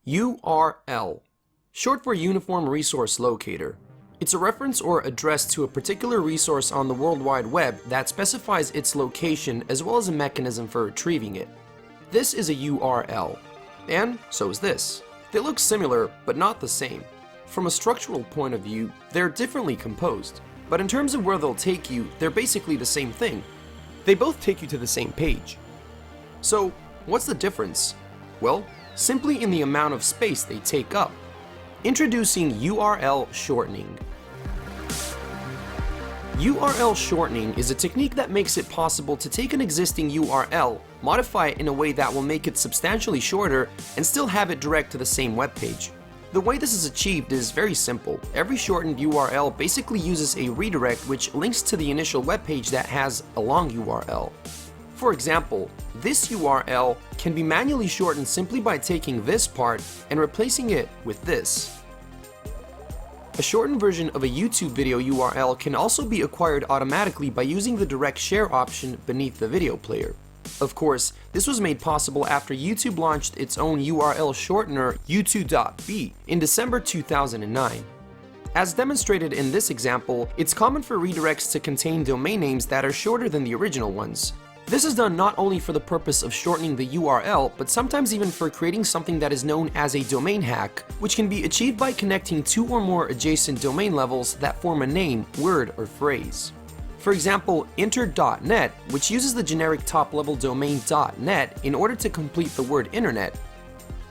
URL, short for Uniform Resource Locator. It's a reference or address to a particular resource on the World Wide Web that specifies its location as well as a mechanism for retrieving it. This is a URL, and so is this. They look similar, but not the same. From a structural point of view, they're differently composed, but in terms of where they'll take you, they're basically the same thing. They both take you to the same page. So, what's the difference? Well, simply in the amount of space they take up. Introducing URL shortening. URL shortening is a technique that makes it possible to take an existing URL, modify it in a way that will make it substantially shorter, and still have it direct to the same web page. The way this is achieved is very simple. Every shortened URL basically uses a redirect which links to the initial web page that has a long URL. For example, this URL can be manually shortened simply by taking this part and replacing it with this. A shortened version of a YouTube video URL can also be acquired automatically by using the direct share option beneath the video player. Of course, this was made possible after YouTube launched its own URL shortener, goo.gl, in December 2009. As demonstrated in this example, it's common for redirects to contain domain names that are shorter than the original ones. This is done not only for the purpose of shortening the URL, but sometimes even for creating something that is known as a domain hack, which can be achieved by connecting two or more adjacent domain levels that form a name, word, or phrase. For example, inter.net, which uses the generic top-level domain .net in order to complete the word internet,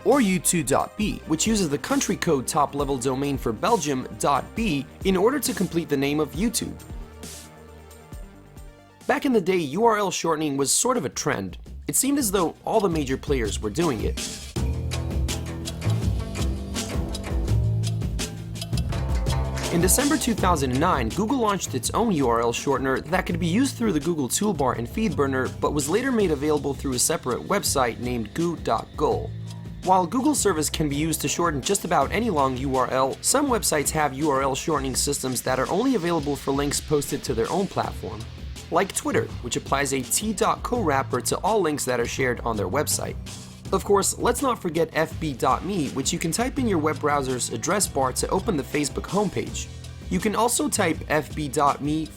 or u2.b, which uses the country code top-level domain for Belgium .b in order to complete the name of YouTube. Back in the day, URL shortening was sort of a trend. It seemed as though all the major players were doing it. In December 2009, Google launched its own URL shortener that could be used through the Google toolbar and FeedBurner, but was later made available through a separate website named goo.gl. While Google service can be used to shorten just about any long URL, some websites have URL shortening systems that are only available for links posted to their own platform. Like Twitter, which applies a t.co wrapper to all links that are shared on their website. Of course, let's not forget fb.me, which you can type in your web browser's address bar to open the Facebook homepage. You can also type fb.me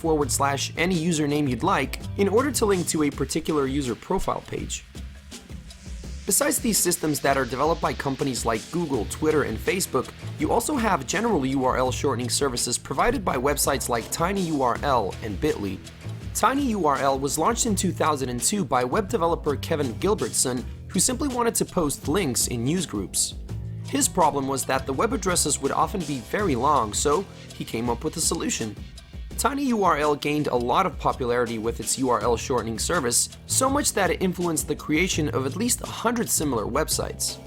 / any username you'd like in order to link to a particular user profile page. Besides these systems that are developed by companies like Google, Twitter, and Facebook, you also have general URL shortening services provided by websites like tinyURL and Bitly. tinyURL was launched in 2002 by web developer Kevin Gilbertson, who simply wanted to post links in newsgroups. His problem was that the web addresses would often be very long, so he came up with a solution. tinyURL gained a lot of popularity with its URL shortening service, so much that it influenced the creation of at least 100 similar websites.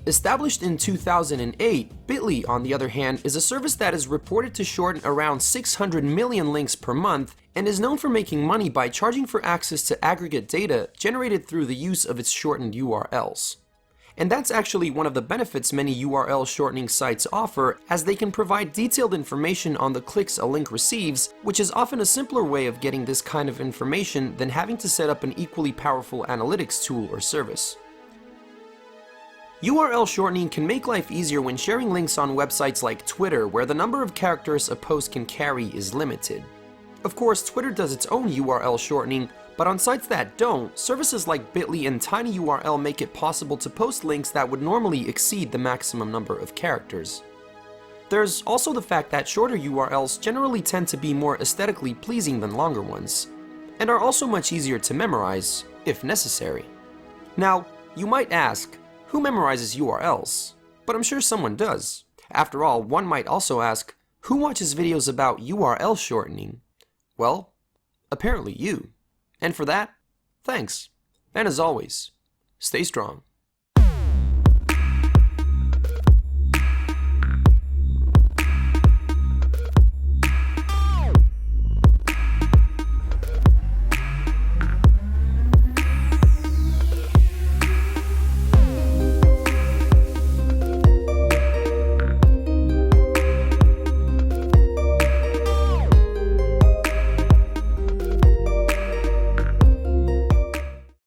Established in 2008, Bitly, on the other hand, is a service that is reported to shorten around 600 million links per month and is known for making money by charging for access to aggregate data generated through the use of its shortened URLs. And that's actually one of the benefits many URL shortening sites offer, as they can provide detailed information on the clicks a link receives, which is often a simpler way of getting this kind of information than having to set up an equally powerful analytics tool or service. URL shortening can make life easier when sharing links on websites like Twitter, where the number of characters a post can carry is limited. Of course, Twitter does its own URL shortening, but on sites that don't, services like Bitly and tinyURL make it possible to post links that would normally exceed the maximum number of characters. There's also the fact that shorter URLs generally tend to be more aesthetically pleasing than longer ones, and are also much easier to memorize, if necessary. Now, you might ask, who memorizes URLs? But I'm sure someone does. After all, one might also ask, who watches videos about URL shortening? Well, apparently you. And for that, thanks. And as always, stay strong.